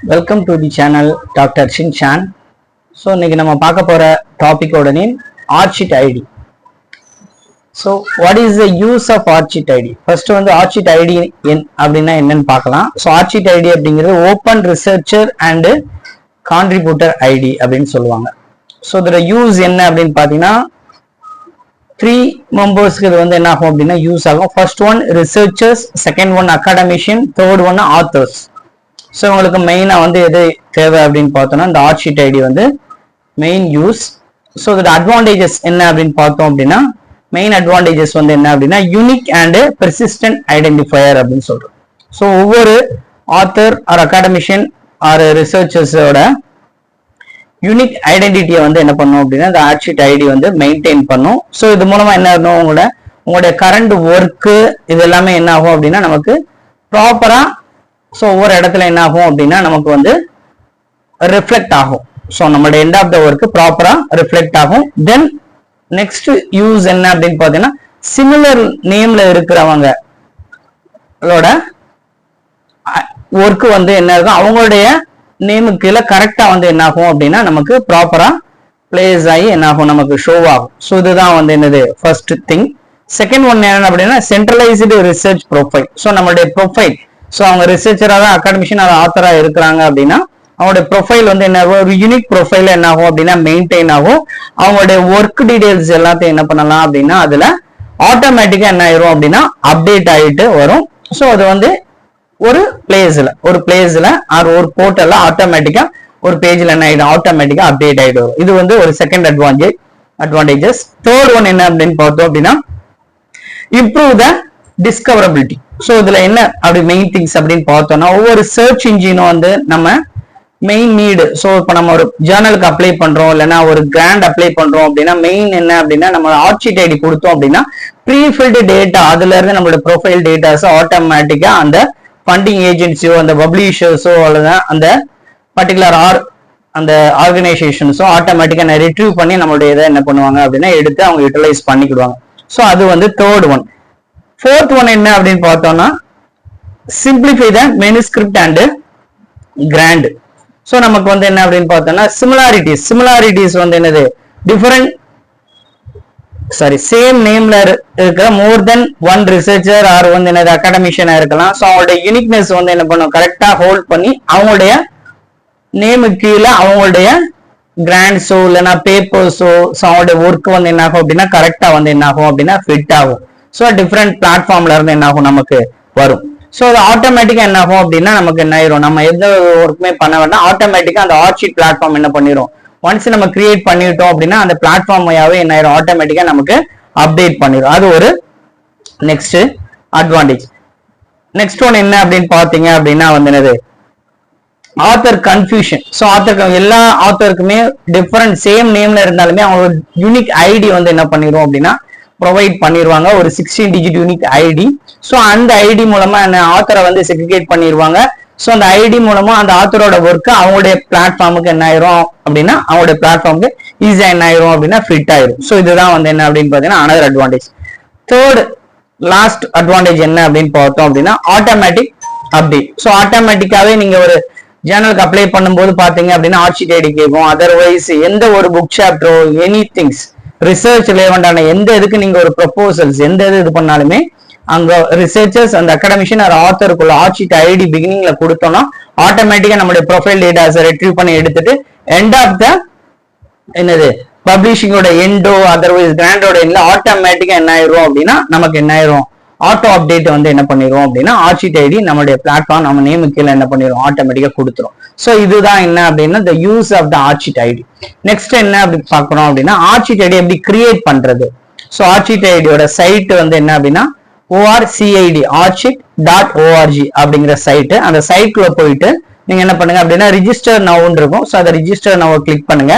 Welcome to the channel Dr. Shin Chan. So இன்னைக்கு நம்ம பார்க்க போற டாபிக்கோட name ArchIT ID. So what is the use of ArchIT ID? First வந்து ArchIT ID அப்படின்னா என்னன்னு பார்க்கலாம். So ArchIT ID அப்படிங்கிறது Open Researcher and Contributor ID அப்படின்னு சொல்லுவாங்க. So இதோட யூஸ் என்ன அப்படின்னு பார்த்தீங்கன்னா 3 மெம்பர்ஸ்க்கு இது வந்து என்ன ஆகும் அப்படின்னா யூஸ் ஆகும். First one researchers, second one academician, third one authors. So உங்களுக்கு மெயினாக வந்து எது தேவை அப்படின்னு பார்த்தோம்னா இந்த ArchIT ID வந்து மெயின் யூஸ். ஸோ இதோட அட்வான்டேஜஸ் என்ன அப்படின்னு பார்த்தோம் அப்படின்னா மெயின் அட்வான்டேஜஸ் வந்து என்ன அப்படின்னா யூனிக் அண்ட் பெர்சிஸ்டன்ட் ஐடென்டிஃபயர் அப்படின்னு சொல்றோம். ஸோ ஒவ்வொரு ஆத்தர் ஆர் அகாடமிஷியன் ஆர் ரிசர்ச்சர்ஸோட யூனிக் ஐடென்டிட்டியை வந்து என்ன பண்ணும் அப்படின்னா இந்த ArchIT ID வந்து மெயின்டைன் பண்ணும். ஸோ இது மூலமா என்ன ஆகும், உங்களுடைய கரண்ட் ஒர்க்கு இது எல்லாமே என்ன ஆகும் அப்படின்னா நமக்கு ப்ராப்பரா ஸோ ஒவ்வொரு இடத்துல என்ன ஆகும் அப்படின்னா நமக்கு வந்து ரிஃப்ளெக்ட் ஆகும். ஸோ நம்மளோட எண்ட் ஆஃப் த ஒர்க்கு ப்ராப்பரா ரிஃப்ளெக்ட் ஆகும். தென் நெக்ஸ்ட் யூஸ் என்ன அப்படின்னு பார்த்தீங்கன்னா சிமிலர் நேம்ல இருக்கிறவங்களோட ஒர்க்கு வந்து என்ன இருக்கும் அவங்களுடைய நேமுக்கு கீழே கரெக்டா வந்து என்ன ஆகும் அப்படின்னா நமக்கு ப்ராப்பரா பிளேஸ் ஆகி என்ன ஆகும் நமக்கு ஷோ ஆகும். ஸோ இதுதான் வந்து என்னது ஃபர்ஸ்ட் திங். செகண்ட் ஒன் என்ன அப்படின்னா சென்ட்ரலைஸ்டு ரிசர்ச் ப்ரொஃபைல். ஸோ நம்மளுடைய ப்ரொஃபைல், ஸோ அவங்க ரிசர்ச்சராக அகாடமிஷியன் ஆத்தரா இருக்கிறாங்க அப்படின்னா அவங்களுடைய ப்ரொஃபைல் வந்து என்ன ஆகும், ஒரு யூனிக் ப்ரொஃபைல் என்ன ஆகும் அப்படின்னா மெயின்டைன் ஆகும். அவங்களுடைய ஒர்க் டீடைல்ஸ் எல்லாத்தையும் என்ன பண்ணலாம் அப்படின்னா அதுல ஆட்டோமேட்டிக்கா என்ன ஆயிரும் அப்படின்னா அப்டேட் ஆயிட்டு வரும். ஸோ அது வந்து ஒரு பிளேஸ்ல ஆர் ஒரு போர்ட்டல்ல ஆட்டோமேட்டிக்கா ஒரு பேஜ்ல என்ன ஆயிடும் ஆட்டோமேட்டிக்கா அப்டேட் ஆயிட்டு வரும். இது வந்து ஒரு செகண்ட் அட்வான்டேஜஸ். தேர்ட் ஒன் என்ன அப்படின்னு பார்த்தோம் அப்படின்னா இம்ப்ரூவ் த டிஸ்கவரபிலிட்டி. ஸோ இதுல என்ன அப்படி மெயின் திங்ஸ் அப்படின்னு பார்த்தோம்னா ஒவ்வொரு சர்ச் இன்ஜினும் வந்து நம்ம மெயின் நீடு. ஸோ இப்போ நம்ம ஒரு ஜேர்னலுக்கு அப்ளை பண்றோம் இல்லைன்னா ஒரு கிராண்ட் அப்ளை பண்றோம் அப்படின்னா மெயின் என்ன அப்படின்னா நம்ம ArchIT ID கொடுத்தோம் அப்படின்னா ப்ரீஃபில்டு டேட்டா அதுல இருந்து நம்மளோட ப்ரொஃபைல் டேட்டாஸ் ஆட்டோமேட்டிக்கா அந்த ஃபண்டிங் ஏஜென்சியோ அந்த பப்ளிஷர்ஸோ அல்லது அந்த பர்டிகுலர் அந்த ஆர்கனைசேஷன்ஸோ ஆட்டோமேட்டிக்கா ரிட்ரீவ் பண்ணி நம்மளுடைய இதை என்ன பண்ணுவாங்க அப்படின்னா எடுத்து அவங்க யூட்டிலைஸ் பண்ணிக்கிடுவாங்க. ஸோ அது வந்து தேர்ட் ஒன். ஃபோர்த் ஒன் என்ன அப்படின்னு பார்த்தோம்னா simplify the manuscript and grant. So நமக்கு வந்து என்ன அப்படின்னு பார்த்தோம்னா சிமிலாரிட்டிஸ் வந்து என்னது டிஃபரெண்ட் சேம் நேம்ல இருக்கிற மோர் தென் ஒன் ரிசர்ச்சர் ஆர் வந்து என்னது அகாடமிஷியனா இருக்கலாம். ஸோ அவங்களுடைய யூனிக்னஸ் வந்து என்ன பண்ணும் கரெக்டா ஹோல்ட் பண்ணி அவங்களுடைய நேமுக்கு கீழே அவங்களுடைய கிராண்ட்ஸோ இல்லைன்னா பேப்பர்ஸோ ஸோ அவங்களுடைய ஒர்க் வந்து என்ன ஆகும் அப்படின்னா கரெக்டா வந்து என்ன ஆகும் அப்படின்னா ஃபிட் ஆகும். ஸோ டிஃப்ரெண்ட் பிளாட்ஃபார்ம்ல இருந்து என்ன ஆகும் நமக்கு வரும். ஸோ அது ஆட்டோமேட்டிக்கா என்ன ஆகும் அப்படின்னா நமக்கு என்ன ஆயிரும், நம்ம எந்த ஒர்க்குமே பண்ண வேண்டாம், ஆட்டோமேட்டிக்கா அந்த ArchIT பிளாட்ஃபார்ம் என்ன பண்ணிரும், ஒன்ஸ் நம்ம கிரியேட் பண்ணிட்டோம் அப்படின்னா அந்த பிளாட்ஃபார்மையாவே என்ன ஆயிரும் ஆட்டோமேட்டிக்கா நமக்கு அப்டேட் பண்ணிடும். அது ஒரு நெக்ஸ்ட் அட்வான்டேஜ். நெக்ஸ்ட் ஒன் என்ன அப்படின்னு பாத்தீங்க அப்படின்னா வந்து என்னது ஆத்தர் கன்ஃபியூஷன். ஸோ எல்லா ஆத்தருக்குமே டிஃபரெண்ட் சேம் நேம்ல இருந்தாலுமே அவங்களோட யூனிக் ஐடி வந்து என்ன பண்ணிரும் அப்படின்னா ப்ரொவைட் பண்ணிடுவாங்க, ஒரு 16 டிஜிட் யூனிக் ஐடி. ஸோ அந்த ஐடி மூலமா ஆத்தரை வந்து செக்ரிகேட் பண்ணிடுவாங்க. ஸோ அந்த ஐடி மூலமா அந்த ஆத்தரோட ஒர்க்கு அவங்களுடைய பிளாட்ஃபார்முக்கு என்ன ஆயிரும் அப்படின்னா அவங்களுடைய பிளாட்ஃபார்முக்கு ஈஸியா என்ன ஆயிரும் அப்படின்னா ஃபிட் ஆயிரும். ஸோ இதுதான் வந்து என்ன அப்படின்னு பாத்தீங்கன்னா another advantage. Third last advantage என்ன அப்படின்னு பார்த்தோம் அப்படின்னா ஆட்டோமேட்டிக் அப்டேட். ஸோ ஆட்டோமேட்டிக்காவே நீங்க ஒரு ஜேர்னலுக்கு அப்ளை பண்ணும்போது பாத்தீங்க அப்படின்னா ArchIT ID கேட்கும். அதர்வைஸ் எந்த ஒரு புக் சாப்டரோ எனி திங்ஸ் ரிசர்ச் ரிலேவெண்டான எந்த இதுக்கு நீங்க ஒரு ப்ரொபோசல்ஸ் எந்த இது பண்ணாலுமே அங்க ரிசர்ச்சர்ஸ் அந்த அகாடமிஷியன் ஒரு ஆத்தருக்குள்ள ArchIT ID பிகினிங்ல கொடுத்தோம்னா ஆட்டோமேட்டிக்கா நம்மளுடைய ப்ரொஃபைல் டேட்டாஸை ரெட்ரீவ் பண்ணி எடுத்துட்டு எண்ட் ஆஃப் த என்னது பப்ளிஷிங்கோட எண்டோ அதர்வைஸ் கிராண்டோட எண்ட்ல ஆட்டோமேட்டிக்கா என்ன ஆயிரும் அப்படின்னா நமக்கு என்ன ஆயிரும் ஆட்டோ அப்டேட் வந்து என்ன பண்ணிரும் அப்படின்னா ArchIT ID நம்மளுடைய பிளாட்ஃபார்ம் நம்ம நேமுக்கு கீழே என்ன பண்ணிரும் ஆட்டோமேட்டிக்கா கொடுத்துரும். ஸோ இதுதான் என்ன அப்படின்னா the use of the ArchIT ID. Next என்ன அப்படி பார்க்கணும் அப்படின்னா ArchIT ID எப்படி கிரியேட் பண்றது. ஸோ ArchIT ID சைட் வந்து என்ன அப்படின்னா orchid.org அப்படிங்கிற சைட்டு. அந்த சைட்ல போயிட்டு நீங்க என்ன பண்ணுங்க அப்படின்னா ரிஜிஸ்டர் நவுன்னு இருக்கும். ஸோ அதை ரிஜிஸ்டர் நவ் கிளிக் பண்ணுங்க.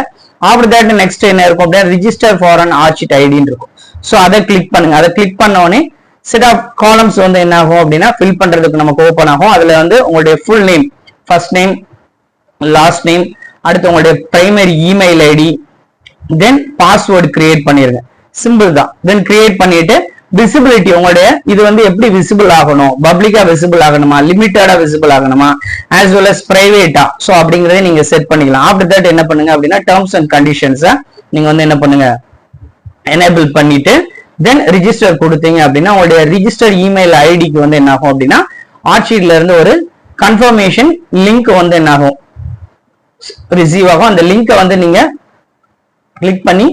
ஆஃப்டர் தட் நெக்ஸ்ட் என்ன இருக்கும் அப்படின்னா ரிஜிஸ்டர் ஃபார் அன் ArchIT ஐடின்னு இருக்கும். ஸோ அதை கிளிக் பண்ணுங்க. அதை கிளிக் பண்ண உடனே செட் ஆஃப் காலம்ஸ் வந்து என்ன ஆகும் அப்படின்னா ஃபில் பண்றதுக்கு நமக்கு ஓப்பன் ஆகும். அதுல வந்து உங்களுடைய full name, first name, last name, அடுத்து உங்களுடைய பிரைமரி இமெயில் ஐடி, தென் பாஸ்வேர்டு கிரியேட் பண்ணிருங்க. சிம்பிள் தான். தென் கிரியேட் பண்ணிட்டு விசிபிலிட்டி உங்களுடைய இது வந்து எப்படி விசிபிள் ஆகணும், பப்ளிக்கா விசிபிள் ஆகணுமா, லிமிட்டடா விசிபிள் ஆகணுமா, ஆஸ் வெல் அஸ் பிரைவேட்டா, சோ அப்படிங்கறத நீங்க செட் பண்ணிக்கலாம். ஆஃப்டர் தட் என்ன பண்ணுங்க அப்படின்னா டேர்ம்ஸ் அண்ட் கண்டிஷன்ஸை நீங்க வந்து என்ன பண்ணுங்க எனேபிள் பண்ணிட்டு தென் ரிஜிஸ்டர் கொடுத்தீங்க அப்படின்னா உங்களுடைய ரிஜிஸ்டர் இமெயில் ஐடிக்கு வந்து என்ன ஆகும் அப்படின்னா ஆட்சியில இருந்து ஒரு கன்ஃபர்மேஷன் லிங்க் வந்து என்ன ஆகும் ரிசீவ் ஆகும். அந்த லிங்கை வந்து நீங்க கிளிக் பண்ணி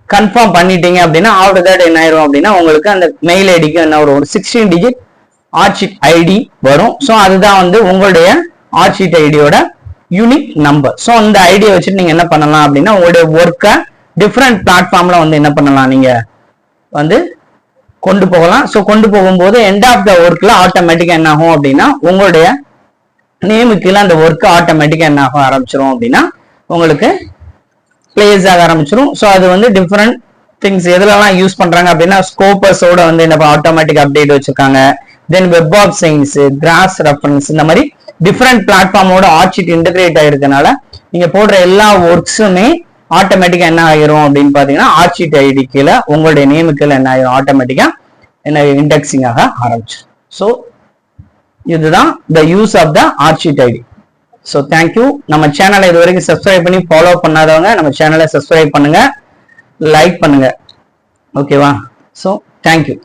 கன்ஃபார்ம் பண்ணிட்டீங்க அப்படின்னா ஆஃப்டர் தட் என்ன ஆயிரும் அப்படின்னா உங்களுக்கு அந்த மெயில் ஐடிக்கு என்ன ஒரு 16 டிஜிட் ஆட்ஷீட் ஐடி வரும். ஸோ அதுதான் வந்து உங்களுடைய ஆட்ஷீட் ஐடியோட யூனிக் நம்பர். ஸோ அந்த ஐடியை வச்சுட்டு நீங்க என்ன பண்ணலாம் அப்படின்னா உங்களுடைய ஒர்க்கை டிஃப்ரெண்ட் பிளாட்ஃபார்ம்ல வந்து என்ன பண்ணலாம் நீங்க வந்து கொண்டு போகலாம். ஸோ கொண்டு போகும்போது எண்ட் ஆஃப் த ஒர்க்ல ஆட்டோமேட்டிக்கா என்ன ஆகும் அப்படின்னா உங்களுடைய நேமுக்கு அந்த ஒர்க் ஆட்டோமேட்டிக்கா என்ன ஆக ஆரம்பிச்சிரும் அப்படின்னா உங்களுக்கு பிளேஸ் ஆக ஆரம்பிச்சிரும். ஸோ அது வந்து டிஃப்ரெண்ட் திங்ஸ் எதுலலாம் யூஸ் பண்றாங்க அப்படின்னா ஸ்கோப்பஸோட வந்து என்ன ஆட்டோமேட்டிக் அப்டேட் வச்சிருக்காங்க. Then web of science, cross reference, இந்த மாதிரி டிஃப்ரெண்ட் பிளாட்ஃபார்மோட ஆட்ஷீட் இன்டகிரேட் ஆயிருக்கனால நீங்க போடுற எல்லா ஒர்க்ஸுமே ஆட்டோமேட்டிக்கா என்ன ஆகிரும் அப்படின்னு பாத்தீங்கன்னா ஆட்ஷீட் ஐடி கீழே உங்களுடைய நேமுக்கு என்ன ஆகிரும் ஆட்டோமேட்டிக்கா என்ன இண்டெக்ஸிங் ஆக ஆரம்பிச்சிடும். ஸோ இதுதான் த யூஸ் ஆஃப் த ஆட்ஷீட் ஐடி. So thank you. நம்ம சேனலை இது வரைக்கும் சப்ஸ்கிரைப் பண்ணி ஃபாலோ பண்ணாதவங்க நம்ம சேனலை சப்ஸ்கிரைப் பண்ணுங்க, லைக் பண்ணுங்க. ஓகேவா? So thank you.